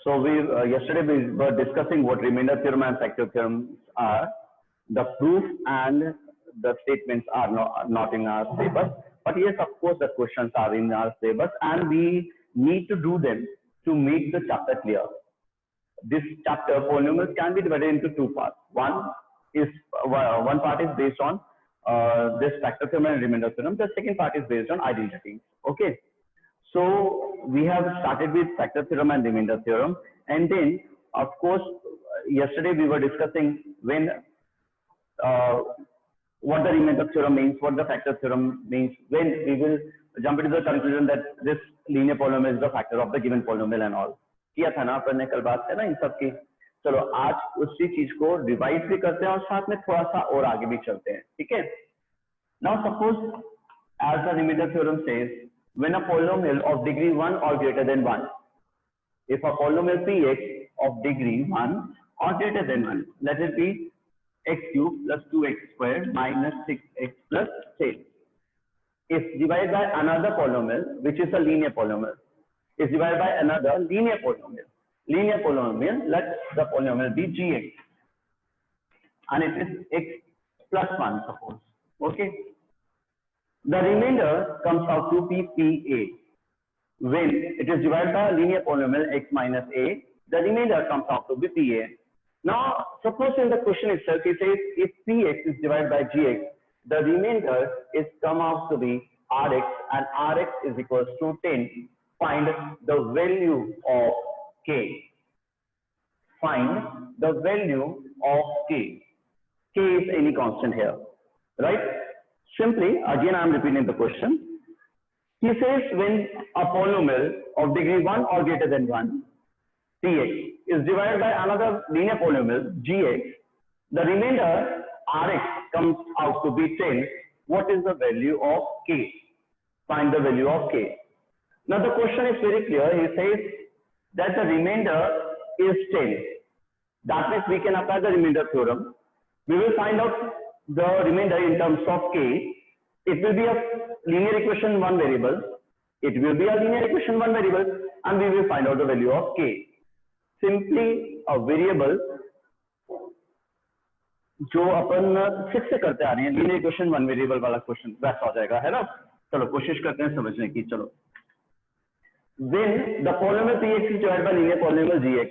So yesterday we were discussing what remainder theorem and factor theorems are. The proof and the statements are not in our syllabus, but yes, of course, the questions are in our syllabus, and we need to do them to make the chapter clear. This chapter, polynomials, can be divided into two parts. One part is based on this factor theorem and remainder theorem. The second part is based on identities. Okay. So we have started with factor theorem and remainder theorem, and then of course yesterday we were discussing when what the remainder theorem means, what the factor theorem means, when we will jump into the conclusion that this linear polynomial is the factor of the given polynomial and all. किया था ना अपन ने कल बात है ना इन सब की. चलो आज उसी चीज को रिवाइज भी करते हैं और साथ में थोड़ा सा और आगे भी चलते हैं. ठीक है. Now suppose as the remainder theorem says, when a polynomial of degree 1 or greater than 1, if a polynomial px of degree 1 or greater than 1, let it be x cubed plus 2x squared minus 6x plus 10, is divided by another polynomial which is a linear polynomial, is divided by another linear polynomial, let the polynomial be gx, and it is x plus 1, suppose. Okay. The remainder comes out to be PA. When it is divided by a linear polynomial x minus a, the remainder comes out to be PA. Now, suppose in the question itself it says if Px is divided by Gx, the remainder is come out to be Rx, and Rx is equals to 10. Find the value of K. Find the value of K. K is any constant here, right? Simply, again I am repeating the question. He says when a polynomial of degree 1 or greater than 1, Px, is divided by another linear polynomial, Gx, the remainder, Rx, comes out to be 10. What is the value of K? Find the value of K. Now the question is very clear. He says that the remainder is 10. That means we can apply the remainder theorem. We will find out the remainder in terms of K. It will be a linear equation one variable. It will be a linear equation one variable, and we will find out the value of K. Simply a variable जो अपन fix से करते आ रहे हैं, linear equation one variable वाला question वैसा हो जाएगा, है ना? चलो कोशिश करते हैं समझने की. चलो. When the polynomial Px is divided by linear polynomial Gx,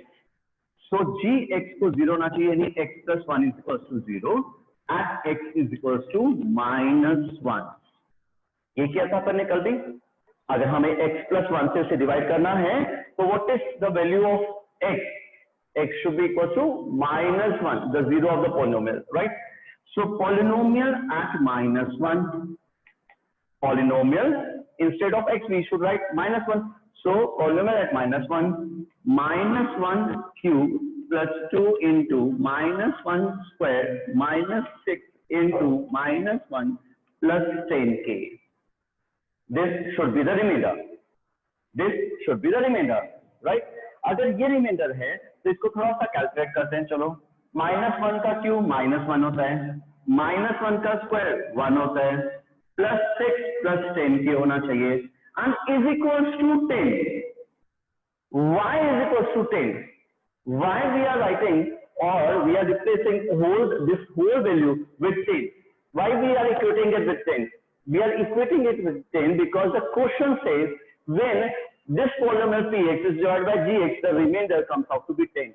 so Gx को 0 होना चाहिए, यानी x plus 1 is equals to 0. At x is equals to minus 1. ये क्या था अपन ने कल भी? अगर हमें x plus 1 से उसे डिवाइड करना है, तो what is the value of x? X should be equal to minus 1, the 0 of the polynomial, right? So polynomial at minus 1. Polynomial, instead of x we should write minus 1. So polynomial at minus 1, minus 1 cube plus 2 into minus 1 square minus 6 into minus 1 plus 10k. This should be the remainder. This should be the remainder, right? अगर ये reminder है तो इसको थोड़ा सा calculate करते हैं. चलो, माइनस 1 का क्यूब माइनस 1 होता है, माइनस 1 का स्क्वायर 1 होता है, प्लस 6 प्लस 10 के होना चाहिए, and is equals to 10. Why is equals to 10? Why we are writing or we are replacing this whole value with 10? Why we are equating it with 10? We are equating it with 10 because the question says when this polynomial Px is divided by Gx, the remainder comes out to be 10.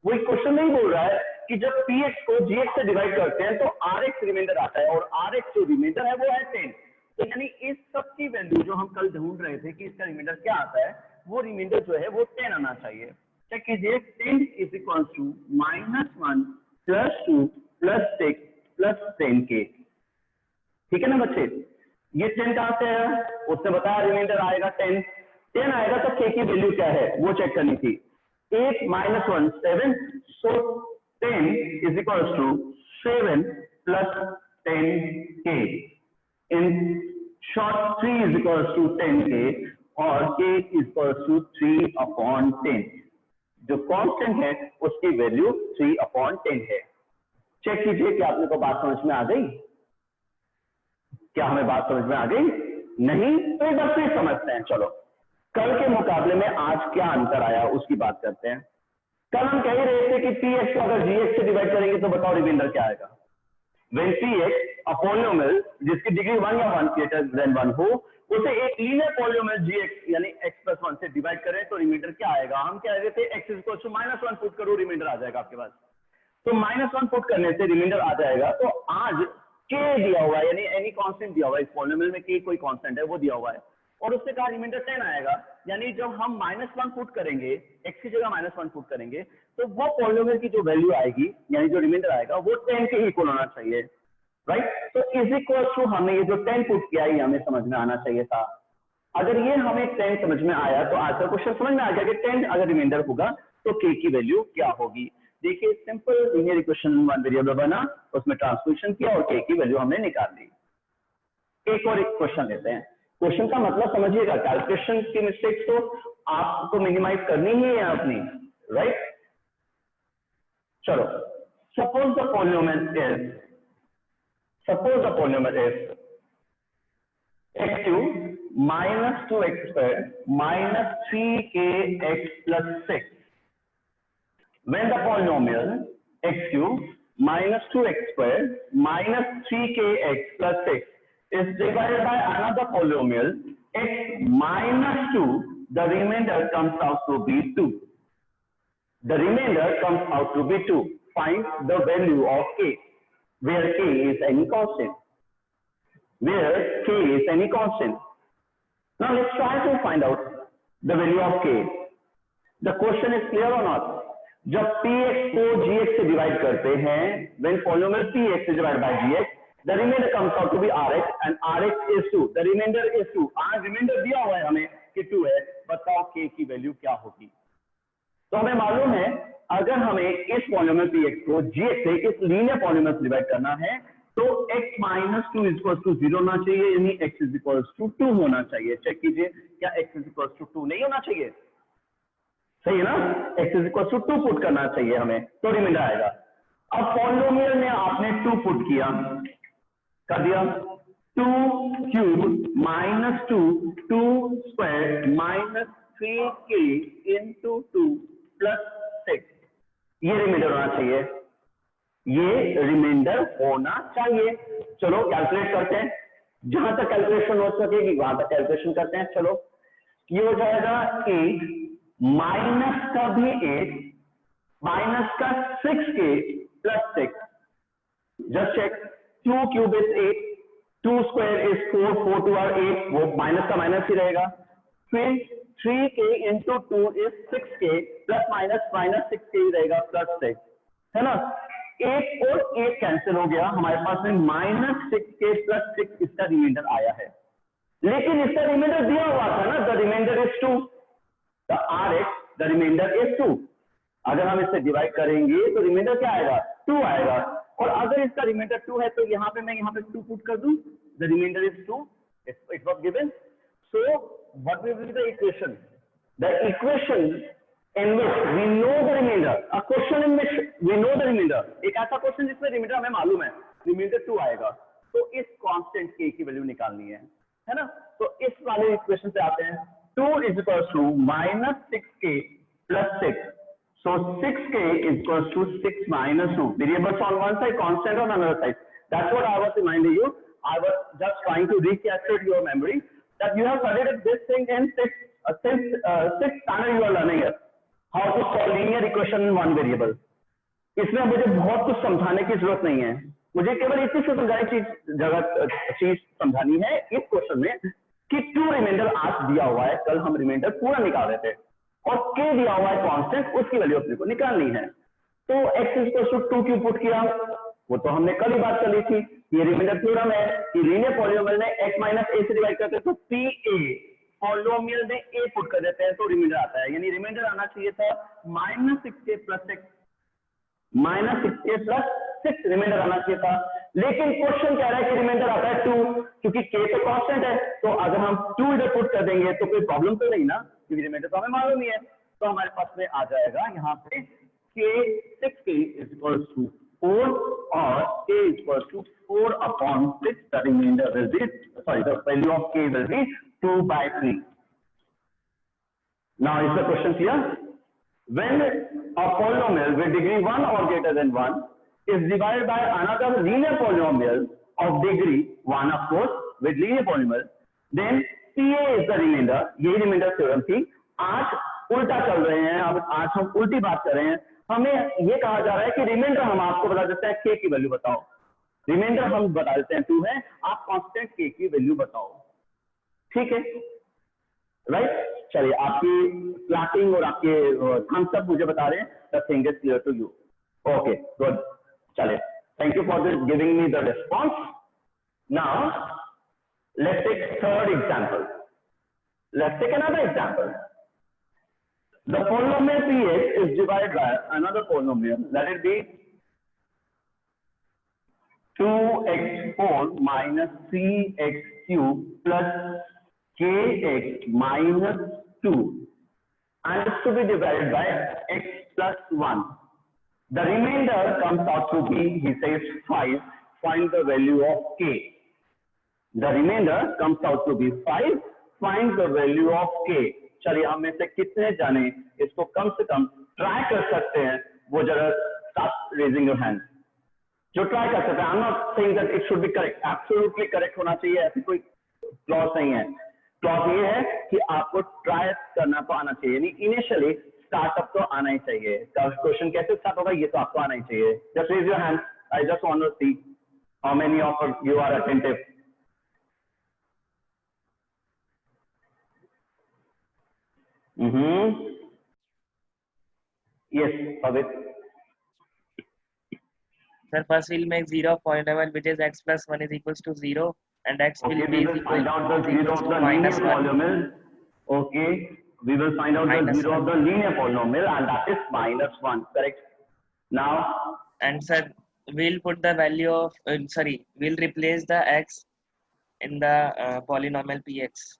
वही question नहीं बोल रहा है कि जब Px को Gx से divide करते हैं तो Rx रिमाइंडर आता है, और Rx जो रिमाइंडर है वो है 10. तो यानी इस सब की वैल्यू जो हम कल ढूंढ रहे थे कि इसका रिमाइंडर क्या आता है, वो रिमाइंडर जो है वो 10 आना चाहिए. चेक कीजिए. 10 is equal to minus 1 plus 2 plus 6 plus 10k. ठीक है ना बच्चे? ये 10 कहां से है? उसने बताया रिमाइंडर आएगा 10. 10 आएगा तो k की वैल्यू क्या है वो चेक करनी थी. 8 minus 1 7, so 10 is equals to 7 plus 10k. In short, 3 is equals to 10k और k is equals to 3 upon 10. जो कांस्टेंट है उसकी वैल्यू 3 upon 10 है. चेक कीजिए कि आपने को बात समझ में आ गई. क्या हमें बात समझ में आ गई? नहीं तो एक बार फिर समझते हैं. चलो, कल के मुकाबले में आज क्या अंतर आया उसकी बात करते हैं। कल हम कह ही रहे थे कि px को अगर gx से डिवाइड करेंगे तो बताओ रिमाइंडर क्या आएगा। when px a polynomial जिसकी डिग्री 1 या 1 greater than 1 हो, उसे एक लीनियर पॉलिनोमियल gx यानी x plus 1 से डिवाइड करें तो रिमाइंडर क्या आएगा। हम कह रहे थे x इक्वल टू -1 पुट करो, रिमाइंडर आ जाएगा आपके पास। तो -1 पुट करने से रिमाइंडर आ जाएगा। तो आज k दिया हुआ है, यानी एनी कांस्टेंट दिया हुआ है, इस पॉलिनोमियल में k कोई कांस्टेंट है वो दिया हुआ है, और उससे कहा रिमाइंडर 10 आएगा। यानी जब हम -1 पुट करेंगे, x की जगह -1 पुट करेंगे, तो वो पॉलिनोमियल की जो वैल्यू आएगी यानी जो रिमाइंडर आएगा वो 10 के इक्वल होना चाहिए, राइट। तो इज इक्वल टू हमें ये जो 10 पुट किया है हमें समझ में आना चाहिए था। अगर ये हमें 10 समझ में आया तो आज का क्वेश्चन समझ में आ गया कि 10 अगर रिमाइंडर होगा तो k की वैल्यू क्या होगी। देखिए simple linear equation one variable बना, उसमें ट्रांसपोजिशन किया और k की वैल्यू हमने निकाल ली। एक और एक क्वेश्चन लेते हैं। क्वेश्चन का मतलब समझिएगा, कैलकुलेशन की मिस्टेक्स तो आपको मिनिमाइज करनी ही है अपनी, राइट। चलो, suppose the polynomial is x cube minus 2x square minus 3kx plus 6. When the polynomial x cube minus 2x square minus 3kx plus 6 is divided by another polynomial x minus 2, the remainder comes out to be 2. The remainder comes out to be 2. Find the value of k, where k is any constant. Where k is any constant. Now let's try to find out the value of k. The question is clear or not? जब px को gx से divide करते हैं, when polynomial px is divided by gx, the remainder comes out to be rx and rx is 2. The remainder is 2. आज reminder दिया हुआ है हमें कि 2 है, बताओ k की वैल्यू क्या होगी। तो हमें मालूम है अगर हमें इस पॉलिनोमियल px को gx से इस लीनियर पॉलिनोमियल से डिवाइड करना है तो x माइनस 2 इक्वल टू 0 होना चाहिए, यानी x इज इक्वल टू 2 होना चाहिए। चेक कीजिए क्या x इज इक्वल टू 2 नहीं होना चाहिए, सही है ना। x is equal to 2 put करना चाहिए हमें, तो रिमाइंडर आएगा। अब पॉलिनोमियल में आपने 2 पुट किया, कर दिया 2 cube minus 2 square minus 3k into 2 plus 6, ये रिमाइंडर होना चाहिए, ये रिमाइंडर होना चाहिए। चलो कैलकुलेट करते हैं, जहां तक कैलकुलेशन हो सकेगी वहां तक कैलकुलेशन करते हैं। चलो ये हो जाएगा 8 माइनस का भी 8 माइनस का 6k plus 6। Just check, 2 cube is 8, 2 square is 4, 4 two are 8, वो माइनस का माइनस ही रहेगा। फिर 3k into 2 is 6k plus minus minus 6k ही रहेगा प्लस 6, है ना। 8 और 8 कैंसिल हो गया, हमारे पास में माइनस 6k प्लस 6 इसका रिमाइंडर आया है। लेकिन इसका रिमाइंडर दिया हुआ था ना, the remainder is 2, the rx the remainder is 2। अगर हम इससे डिवाइड करेंगे तो रिमाइंडर क्या आएगा, 2 आएगा। और अगर इसका रिमाइंडर 2 है तो यहाँ पे मैं यहाँ पे 2 पुट कर दूं, the remainder is 2, it was given. So what will be the equation, the equation in which we know the remainder, a question in which we know the remainder, एक ऐसा क्वेश्चन जिसमें रिमाइंडर हमें मालूम है, reminder 2 आएगा, तो इस constant k की वैल्यू निकालनी है ना। तो इस वाले इक्वेशन पे आते हैं, 2 is equal to minus 6k plus 6, so 6k is equal to 6 minus 2, variables on one side, constant on another side. That's what I was reminding you. I was just trying to recapture your memory that you have studied this thing in sixth standard you are learning it. How to solve linear equation in one variable. इसमें मुझे बहुत कुछ समझाने की जरूरत नहीं है, मुझे केवल इतनी सी समझाने की चीज समझानी है इस क्वेश्चन में कि 2 रिमाइंडर आज दिया हुआ है, कल हम रिमाइंडर पूरा निकाल रहे थे, और k दिया हुआ है कांस्टेंट, उसकी वैल्यू अपने को निकालनी है। तो x इज इक्वल टू 2 क्यों पुट किया, वो तो हमने कल ही बात कर ली थी। ये रिमाइंडर थ्योरम है कि लीनियर पॉलिनोमियल में x माइनस a से डिवाइड करते हैं तो pa पॉलिनोमियल में a पुट कर देते हैं तो रिमाइंडर आता है, यानी रिमाइंडर आना चाहिए था minus 6k plus 6, minus 6k plus 6 remainder आना चाहिए था। लेकिन क्वेश्चन कह रहा है कि रिमाइंडर आता है 2, क्योंकि k तो कांस्टेंट है, तो अगर हम 2 इधर पुट कर देंगे तो कोई प्रॉब्लम तो नहीं ना, क्योंकि रिमाइंडर तो हमें मालूम ही है। तो हमारे पास में आ जाएगा यहाँ पे k 6k is equal to 4 और k is equal to 4 upon 6, the remainder will be, sorry, the value of k will be 2/3. Now is the question clear? When a polynomial with degree 1 or greater than 1 is divided by another linear polynomial of degree 1, of course, with linear polynomial, then PA is the remainder. यही remainder theorem थी. आज उल्टा चल रहे हैं, अब आज हम उल्टी बात कर रहे हैं. हमें ये कहा जा रहा है कि रिमाइंडर हम आपको बता देते हैं, k की वैल्यू बताओ. रिमाइंडर हम बता देते हैं 2 है, आप कांस्टेंट k की वैल्यू बताओ. ठीक है, राइट? चलिए, आपकी प्लॉटिंग और आपके हम सब मुझे बता रहे हैं. The thing is clear to you. Okay, good. चलिए, thank you for this giving me the response. Now let's take third example. Let's take another example. The polynomial px is divided by another polynomial, let it be 2x4 minus 3x cube plus kx minus 2, and it's to be divided by x plus 1. The remainder comes out to be, he says, 5. Find the value of k. The remainder comes out to be 5. Find the value of k. चलिए, हम में से कितने जाने इसको कम से कम try कर सकते हैं? वो जरा स्टार्ट रेजिंग योर हैंड. जो ट्राई कर सकते हैं. I am not saying that it should B correct. Absolutely correct होना चाहिए, ऐसी कोई क्लॉज नहीं है. क्लॉज ये है कि आपको ट्राई करना तो आना चाहिए, यानी इनिशियली स्टार्टअप तो आना ही चाहिए. क्वेश्चन कैसे स्टार्ट होगा ये तो आपको आना ही चाहिए. Just raise your hand. I just want to see how many of you are attentive. Yes, Pavit. Sir, first we'll make 0 of polynomial which is x plus 1 is equals to 0 and x Okay, will we be will equal find out the to zero of the linear minus 1. polynomial. Okay, we will find out the Minus zero of 1. the linear polynomial, and that is minus 1. Correct. Now, And sir, we'll put the value of we'll replace the x in the polynomial px.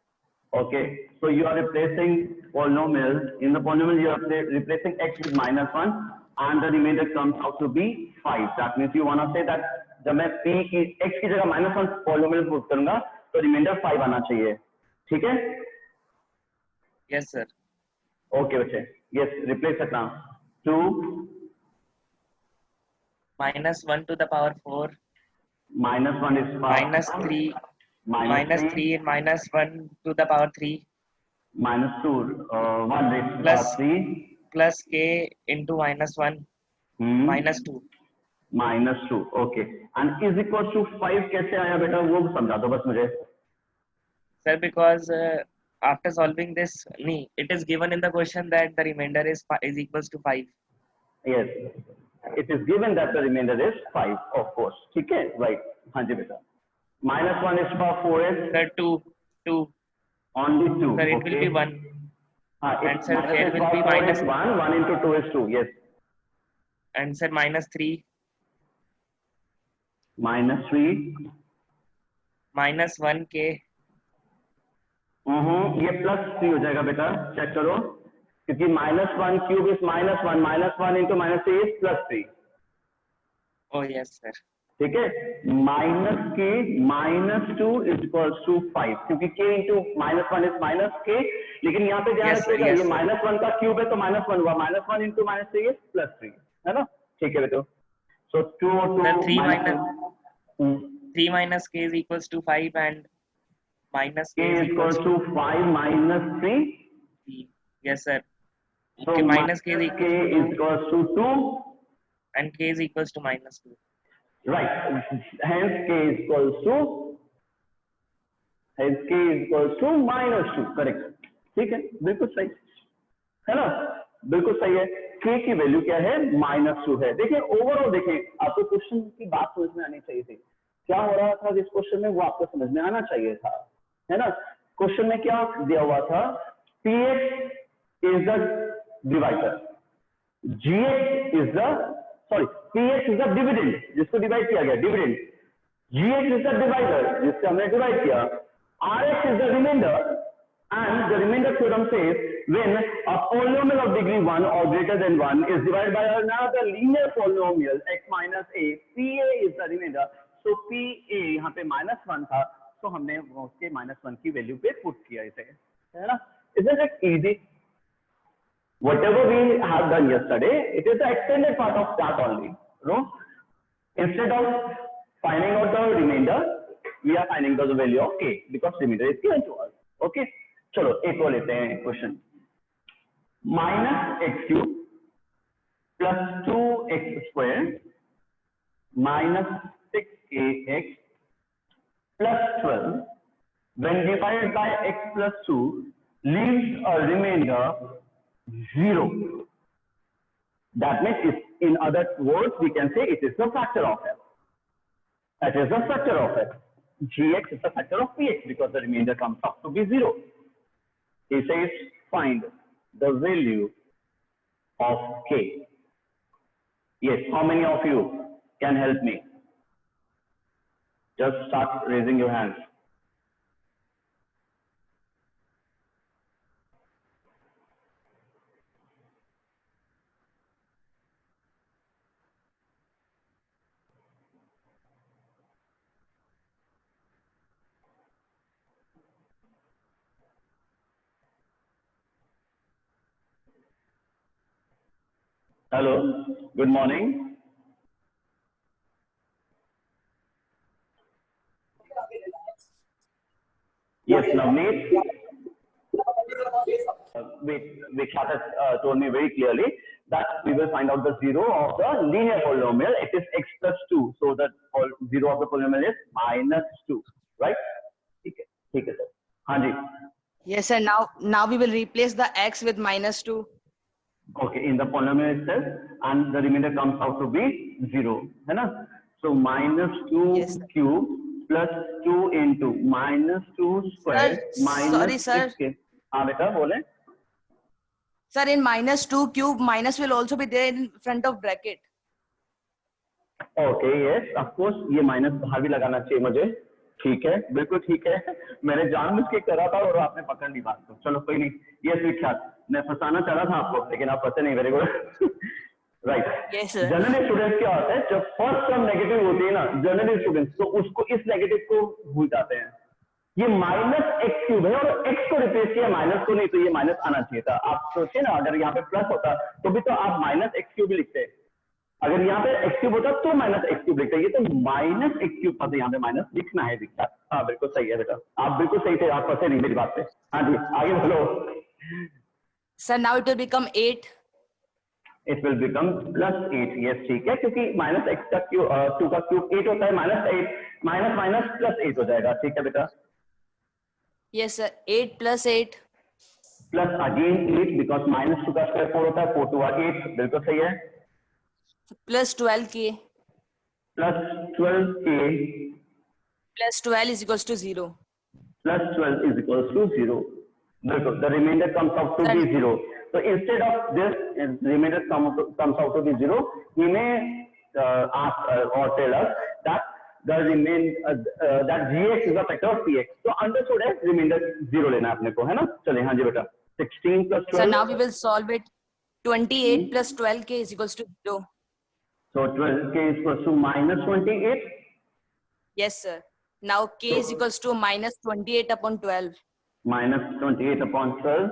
okay, so you are replacing polynomial. In the polynomial, you are replacing x with minus 1, and the remainder comes out to be 5. That means you want to say that जब मैं p की x की जगह minus 1 polynomial put करूंगा तो reminder 5 आना चाहिए. ठीक है? Yes, sir. Okay, बच्चे. Yes, replace it now. 2 minus 1 to the power 4 minus 1 is minus 3 minus 3 and minus 1 to the power 3 minus 2 1 raised to the plus power 3 plus k into minus 1 minus 2. minus 2. Okay, and is equals to 5 कैसे आया बेटा, वो समझा दो बस मुझे. Sir, because after solving this, it is given in the question that the remainder is equals to 5. Yes, it is given that the remainder is 5, of course. ठीक है, right? हाँ जी बेटा. minus 1 is for 4s. Sir, 2 only 2. Sir, it okay. will be 1. And sir, here will be minus 1 into 2 is 2. Yes. And sir, minus 3 minus 3 minus 1k. ये plus 3 हो जाएगा बेटा, check करो, क्योंकि minus 1 cube is minus 1 into minus 3 is plus 3. Oh yes, sir. ठीक है, minus के minus 2 is equals to 5, क्योंकि k into minus 1 is minus k. लेकिन यहाँ पे ध्यान रखिएगा, ये माइनस 1 का क्यूब है तो माइनस 1 हुआ, minus 1 into minus 3 is plus 3, है ना? ठीक है बेटो. सो 2 3 minus k is equals to 5 and minus k is equals to 5 minus 3. Yes, sir. So okay, minus k is equals to 2 and k is equals to minus 2. Right. Hence k is equals to minus 2. Correct. ठीक है, बिल्कुल सही है ना, बिल्कुल सही है. k की वैल्यू क्या है? माइनस 2 है. देखिए ओवरऑल, देखिए आपको क्वेश्चन की बात समझ में आनी चाहिए थी. क्या हो रहा था जिस क्वेश्चन में, वो आपको समझ में आना चाहिए था, है ना? क्वेश्चन में क्या दिया हुआ था? px is the divider, gx is the px is the dividend, जिसको डिवाइड किया गया dividend. gx is the divider, जिससे हमने डिवाइड किया. rx is the remainder, and the remainder theorem says when a polynomial of degree 1 or greater than 1 is divided by another linear polynomial x minus a, pa is the remainder. So pa यहाँ पे -1 था, तो हमने उसके -1 की value पे put किया इसे, है ना? Isn't it easy? whatever we have done yesterday, it is the extended part of that only. No, instead of finding out the remainder, we are finding the value of k because remainder is given to us. Okay, चलो एक और लेते हैं question. Minus x cube plus 2x square minus 6ax plus 12 when divided by x plus 2 leaves a remainder 0. That means, in other words, we can say it is the factor of f. That is the factor of f. Gx is the factor of px because the remainder comes out to be 0. He says find the value of k. Yes, how many of you can help me? Just start raising your hands. Hello, good morning. Yes, Navneet. Vikshat has told me very clearly that we will find out the zero of the linear polynomial. It is x plus 2. So the zero of the polynomial is minus 2. Right? Okay, sir. Hanji. Yes, sir. Now we will replace the x with minus 2. Okay, in the polynomial itself, and the remainder comes out to be 0. है ना? So minus 2 Yes, cube plus 2 into minus 2 square minus 6k. हाँ बेटा बोले. Sir, in minus 2 cube, minus will also be there in front of bracket. Okay, yes, of course. ये minus बाहर भी लगाना चाहिए मुझे. ठीक है, बिल्कुल ठीक है. मैंने जानबूझ के करा था और आपने पकड़ ली बात को. चलो कोई नहीं. ये विख्यात. मैं फंसाना चाह रहा था आपको, लेकिन आप फंसे नहीं. Very good. Right. Generally students क्या होता है, जब फर्स्ट टर्म नेगेटिव होती है ना, जनरली स्टूडेंट्स तो उसको इस नेगेटिव को भूल जाते हैं. ये माइनस एक्स क्यूब है और एक्स को रिप्लेस किया माइनस को, नहीं तो ये माइनस आना चाहिए था. आप सोचिए ना, अगर यहाँ पे प्लस होता तो भी तो आप माइनस एक्स क्यूब ही लिखते. अगर यहाँ पे एक्स क्यूब होता तो माइनस एक्स क्यूब लिखते. ये तो माइनस एक्स क्यूब था, तो यहाँ पे माइनस लिखना है. दिखता. हाँ बिल्कुल सही है बेटा, आप बिल्कुल सही थे, आप फंसे नहीं मेरी बात पे. हाँ जी आगे बोलो. Sir, now it will become 8. It will become plus 8. Yes, ठीक है, क्योंकि माइनस एक्स का क्यूब 2 का क्यूब 8 होता है. माइनस 8 माइनस माइनस प्लस 8 हो जाएगा. ठीक है बेटा. Yes, sir. 8 plus 8. Plus again 8 because minus 2 का स्क्वायर 4 होता है. 4 2 8. बिल्कुल सही है. Plus 12k. Plus 12k. Plus 12 is equals to 0. Plus 12 is equals to 0. बिल्कुल. The remainder comes out to be 0. So instead of this, remainder comes out to be 0. He may ask or tell us that the that gx is a factor of px. So understood है, remainder 0 लेना अपने को, है ना. चलिए हाँ जी बेटा. 16 plus 12. So now we will solve it. 28 plus 12k is equals to 0. So 12k is equals to minus 28. Yes, sir. Now k is equals to minus 28 upon 12. Minus 28 upon 12.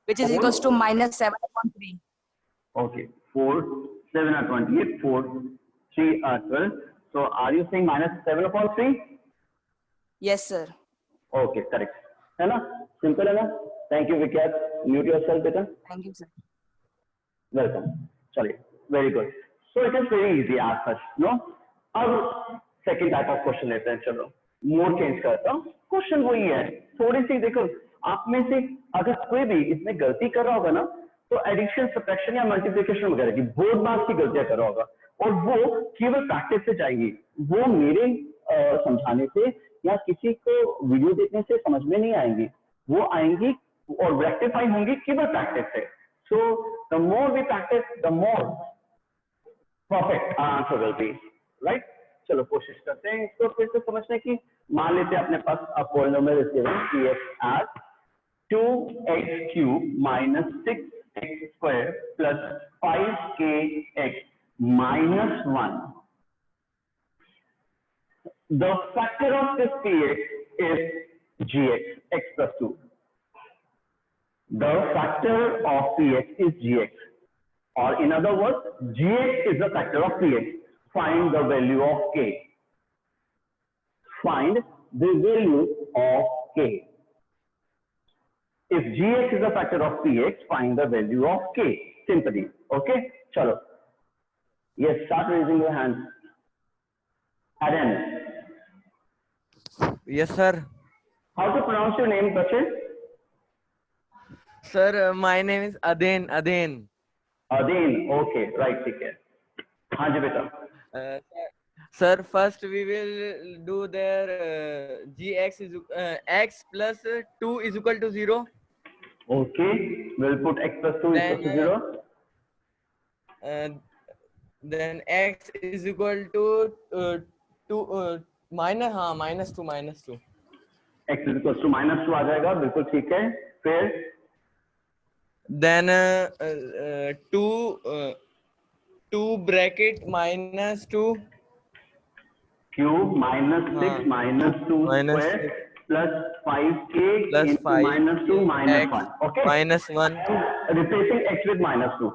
Which is equals to minus 7 upon 3. Okay. 4, 7 are 28, 4, 3 are 12. So are you saying minus 7 upon 3? Yes, sir. Okay, correct. है ना? Simple है ना? Thank you, Vikyat. Mute yourself, बेटा. Thank you, sir. Welcome. चलिए. Very good. So it is very easy as such, no? अब second type of question लेते हैं. चलो. More change करता हूँ. Question वही है. थोड़ी सी देखो. आप में से अगर कोई भी इसमें गलती कर रहा होगा ना, तो एडिशन, सब्ट्रैक्शन या मल्टीप्लिकेशन वगैरह की बोर्ड मार्क्स की गलतियां कर रहा होगा, और वो केवल प्रैक्टिस से जाएगी. वो मेरे समझाने से या किसी को वीडियो देखने से समझ में नहीं आएंगी. वो आएंगी और रेक्टिफाई होंगी केवल प्रैक्टिस से. So the more we practice the more perfect answer will be. Right. चलो कोशिश करते हैं इसको फिर से समझने की. मान लेते हैं अपने पास a polynomial is given px as 2x cube minus 6x square plus 5kx minus 1. The factor of this px is gx, x plus 2. The factor of px is gx, or in other words, gx is the factor of px. Find the value of k. Find the value of k. If gx is a factor of px, find the value of k. Simply. Okay? Chalo. Yes, start raising your hands. Aden. Yes, sir. How to pronounce your name, Bachchan? Sir, my name is Aden. Aden. Okay, right. ठीक है. हाँ जी बेटा. Sir, first we will do their gx is x plus 2 is equal to 0. Okay, we'll put x plus 2 is equal to 0. Then x is equal to minus 2. X is equal to minus 2 आ जाएगा. बिल्कुल ठीक है. फिर Then 2 bracket minus 2 cube minus 6 minus 2 minus square 6 plus 5k plus into 5 minus 2 minus x 1. Okay. minus 1. And replacing x with minus 2.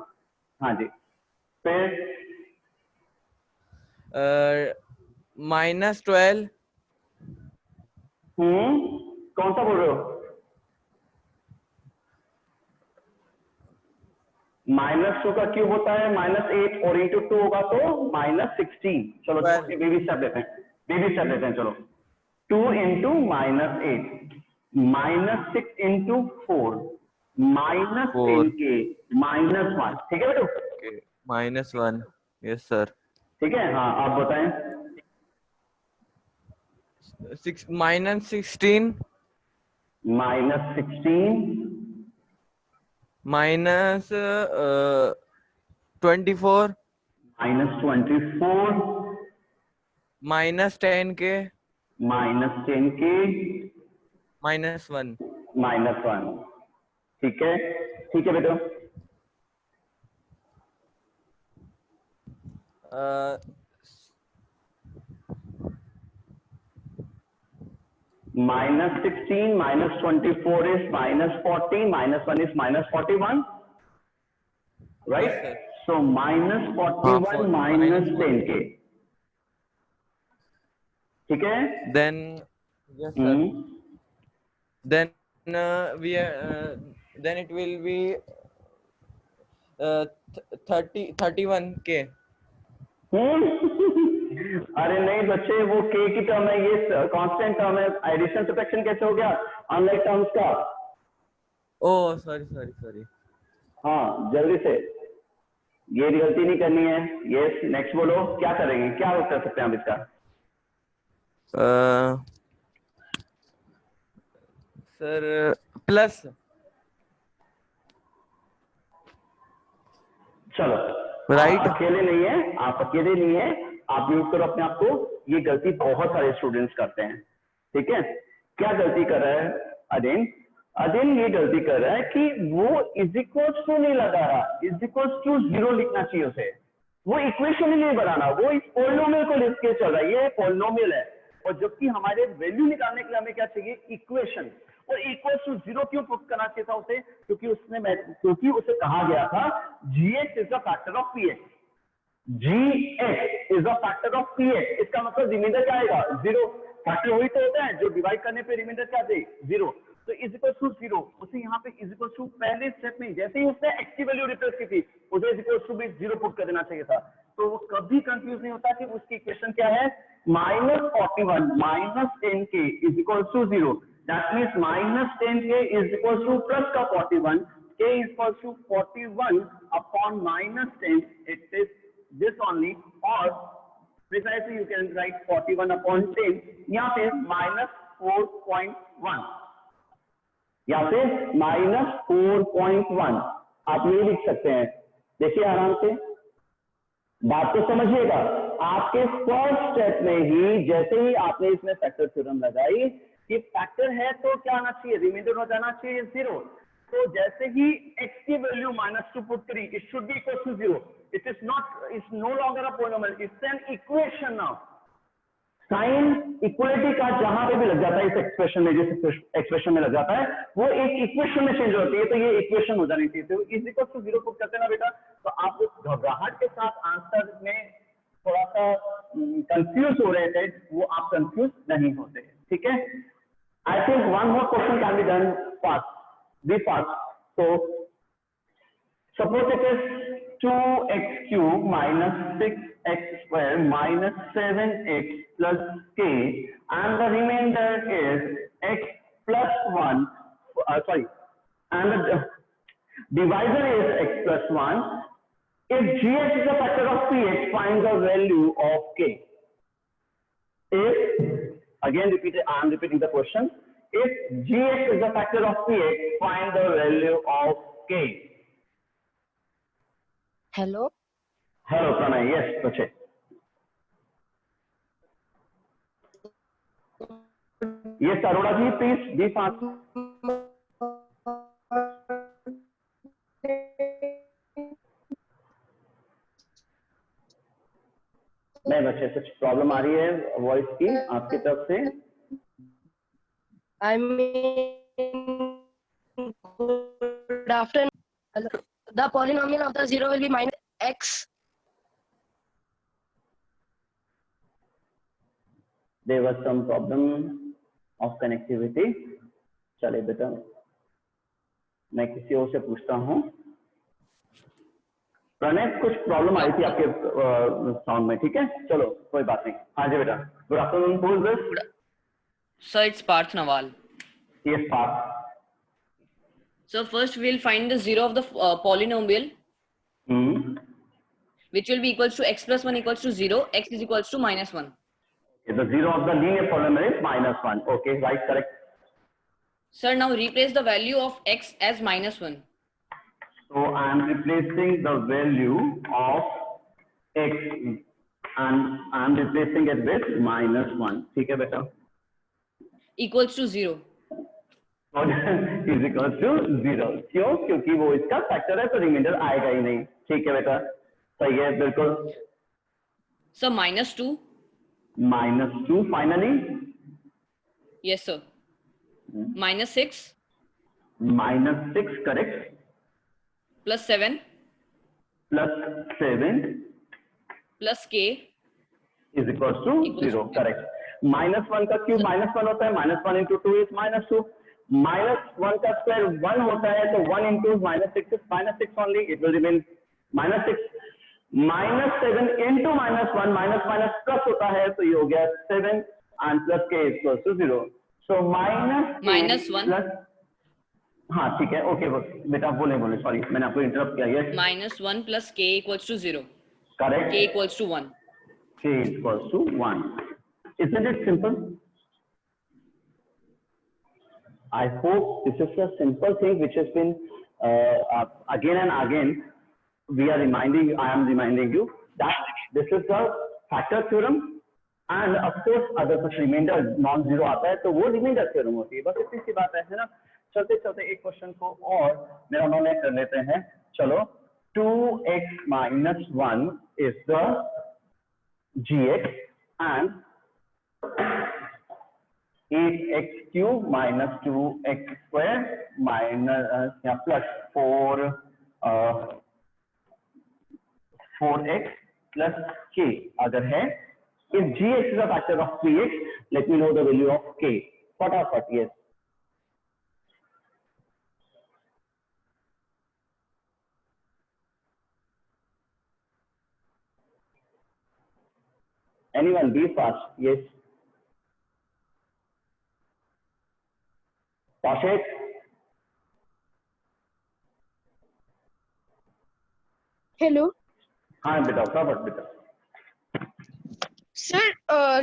हाँ जी. फिर minus 12 कौन सा बोल रहे हो? -2 का क्यूब होता है -8 और इंटू 2 होगा तो -16. चलो बेबी स्टेप लेते हैं. चलो 2 इंटू -8 -6 इंटू 4 -10k -1. ठीक है बेटू? minus 1. Yes, sir. ठीक है. हाँ, आप बताएं. minus 16 minus 24 -24 minus 10k -10k minus 1. -1. ठीक है बेटा. -16 -24 is -40, -1 is -41, right? Yes, sir. So -41 minus 10k. ठीक है? Then yes, sir. Then then it will be 31k. अरे नहीं बच्चे, वो k की टर्म है, ये कांस्टेंट टर्म है. एडिशन सब्ट्रैक्शन कैसे हो गया अनलाइक टर्म्स का? Oh, sorry. हाँ, जल्दी से. ये गलती नहीं करनी है. यस, नेक्स्ट बोलो. क्या करेंगे? क्या कर सकते हैं हम इसका? Sir, plus. चलो. Right. आप अकेले नहीं है. आप यूज करो अपने आप को. ये गलती बहुत सारे स्टूडेंट्स करते हैं. ठीक है? क्या गलती कर रहा है अदेन ये गलती कर रहा है कि वो इज इक्वल्स टू नहीं लगा रहा. इज इक्वल्स टू 0 लिखना चाहिए उसे. वो इक्वेशन ही नहीं बनाना. वो इस पॉलिनोमियल को लिख के चल रहा है. ये पॉलिनोमियल है, और जबकि हमारे वैल्यू निकालने के लिए हमें क्या चाहिए? इक्वेशन. और इक्वल टू 0 क्यों पुट करना चाहिए था उसे? क्योंकि उसे कहा गया था gx is the factor of px. gx is the factor of px. इसका मतलब रिमाइंडर क्या आएगा? 0. फैक्टर वही तो होता है जो डिवाइड करने पे रिमाइंडर क्या दे? 0. तो इज इक्वल टू 0. उसे यहाँ पे इज इक्वल टू पहले स्टेप में जैसे ही उसने x की वैल्यू रिप्लेस की थी, उसे इज इक्वल टू भी 0 पुट कर देना चाहिए था. तो वो कभी कंफ्यूज नहीं होता कि उसकी इक्वेशन क्या है. -41 -10k is equal to 0. That means -10k is equal to plus का 41. K is equal to 41 upon -10. It is this only, or precisely you can write 41 upon 10. यहाँ पे -4.1. यहाँ पे -4.1 आप ये लिख सकते हैं. देखिए आराम से, बात तो समझिएगा. आपके फर्स्ट स्टेप में ही जैसे ही आपने इसमें फैक्टर थ्योरम लगाई कि फैक्टर है तो क्या आना चाहिए? रिमाइंडर हो जाना चाहिए 0. तो जैसे ही x की वैल्यू -2 पुट करी, it should be equal to 0. It is no longer a polynomial, it's an equation now. Sign equality का जहां पे भी लग जाता है इस एक्सप्रेशन में, जिस एक्सप्रेशन में लग जाता है वो एक इक्वेशन में चेंज होती है, तो ये इक्वेशन हो जानी चाहिए। तो इज इक्वल टू 0 पुट करते हैं ना बेटा, तो आप उस घबराहट के साथ आंसर में थोड़ा सा कंफ्यूज हो रहे थे, वो आप कंफ्यूज नहीं होते, ठीक है। I think one more question can be done fast, be fast. तो suppose it is 2x cube minus 6x square minus 7x plus k, and the remainder is x plus 1, and the divisor is x plus 1. If gx is a factor of px, find the value of k. If, again I am repeating the question, if gx is a factor of px, find the value of k. Hello. Hello, Pranay. Yes, Prachi. Yes, Arora ji, please be fast. नहीं बच्चे, कुछ problem आ रही है voice की आपकी तरफ से? I mean, good afternoon. Hello. The polynomial of the zero will be minus x. There was some problem of connectivity. चले बेटा, मैं किसी और से पूछता हूँ। प्रणय, कुछ प्रॉब्लम आई थी आपके साउंड में, ठीक है? चलो कोई बात नहीं। हाँ जी बेटा, good afternoon. Who is this? Sir, it's Parth Nawal. Yes, Parth. So first we'll find the zero of the polynomial, which will be equals to x plus 1 equals to 0, x is equals to minus 1. Okay, the zero of the linear polynomial is minus 1. Okay, right, correct. Sir, now replace the value of x as minus 1. So I am replacing the value of x and I am replacing it with minus 1. ठीक है बेटा? Equals to 0. is equals to 0. क्यों? क्योंकि वो इसका factor है तो reminder आएगा ही नहीं। ठीक है बेटा, सही है बिल्कुल। So minus 2. Minus 2 finally. Yes sir. Minus 6. Minus 6 correct. Plus 7. Plus 7. Plus k. Is equals to 0 correct. Minus 1 का क्यूब minus 1 होता है, minus 1 into 2 is minus 2. Minus 1 का स्क्वायर 1 होता है, तो 1 into minus 6 is minus 6 only. It will remain minus 6. Minus 7 into minus 1, minus minus plus होता है, तो ये हो गया 7 and plus k is equals to 0. So minus 1 plus, हाँ ठीक है, ओके बेटा बोले सॉरी मैंने आपको इंटरप्ट किया। Yes, minus 1 plus k equals to 0. Correct. K equals to 1. K equals to 1. Isn't it simple? I hope this is a simple thing which has been again and again I am reminding you that this is the factor theorem and of course अगर कुछ remainder non-zero आता है तो वो remainder theorem होती है। बस इतनी सी बात है ना। चलते चलते एक क्वेश्चन को और मेरा नोट कर लेते हैं। चलो, 2x minus 1 is the gx and 8x cube minus 2x square minus plus 4x plus k अगर है, if gx is a factor of px, let me know the value of k. फटाफट, yes. Anyone be fast? Yes. Kaushik? Hello. हाँ बेटा, फटाफट बेटा। Sir,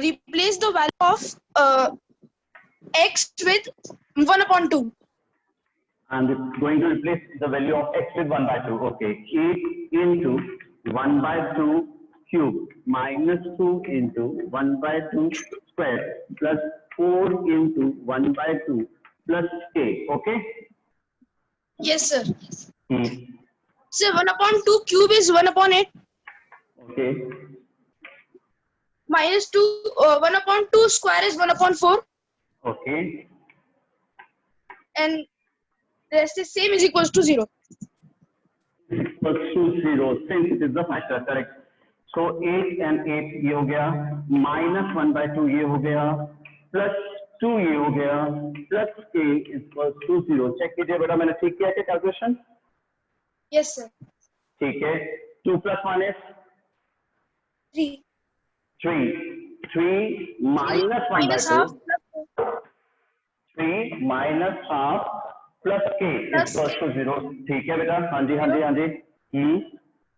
replace the value of x with 1 upon 2. I'm going to replace the value of x with 1 by 2. Okay, 8 into 1 by 2 cube minus 2 into 1 by 2 square plus 4 into 1 by 2 plus k. Okay? Yes, sir. Sir, 1 upon 2 cube is 1 upon 8. Okay. minus 2, 1 upon 2 square is 1 upon 4. Okay. And rest is same is equals to 0. Equals to 0 since it is the factor, correct. So 8 and 8 ये हो गया, minus 1 by 2 ये हो गया, plus 2 ये हो गया, plus k equals to 0. Check कीजिए बेटा, मैंने ठीक किया क्या कैलकुलेशन? Yes, sir. ठीक है. 2 plus 1 is 3. 3. 3 minus 1 by Minus 2. half plus 3 minus half plus k Plus equals to 0. ठीक है बेटा, हाँ जी हाँ जी हाँ जी.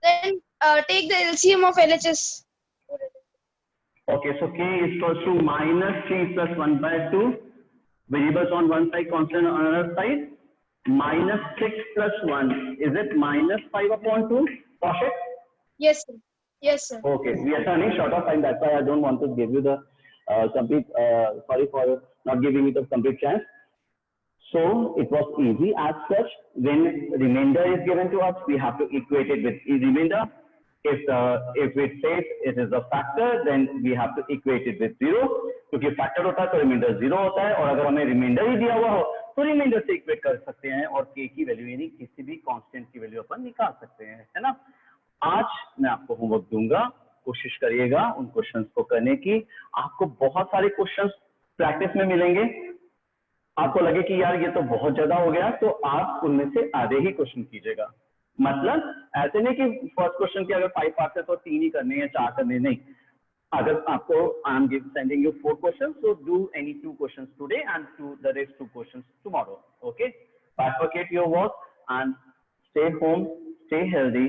Then take the LCM of LHS. Okay, so k is equals to minus 3 plus 1 by 2. Variables on one side, constant on another side. Minus 6 plus 1. Is it minus 5 upon 2? Kaushik? Yes, sir. Yes, sir. Okay, we are running short of time. That's why I don't want to give you the complete. Sorry for not giving you the complete chance. So it was easy as such. When remainder is given to us, we have to equate it with remainder. If it says it is a factor, then we have to equate it with 0. क्योंकि factor होता है तो remainder 0 होता है, और अगर हमें remainder ही दिया हुआ हो तो remainder से equate कर सकते हैं और k की वैल्यू यानी किसी भी constant की वैल्यू अपन निकाल सकते हैं, है ना. आज मैं आपको होमवर्क दूंगा, कोशिश करिएगा उन क्वेश्चंस को करने की. आपको बहुत सारे क्वेश्चंस प्रैक्टिस में मिलेंगे. आपको लगे कि यार ये तो बहुत ज्यादा हो गया, तो आप उनमें से आधे ही क्वेश्चन कीजिएगा. मतलब ऐसे नहीं कि फर्स्ट क्वेश्चन के अगर 5 पार्ट है तो 3 ही करने हैं, 4 करने नहीं. अगर आपको I am sending you 4 questions, so do any 2 questions today and the rest 2 questions tomorrow. Okay, bifurcate your work and stay home, stay healthy.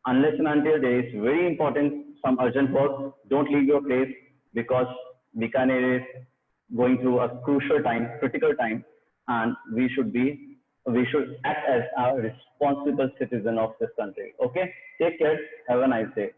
Unless and until there is very important some urgent work, don't leave your place, because Bikaner is going through a crucial time, critical time, and we should act as a responsible citizen of this country. Okay, take care, have a nice day.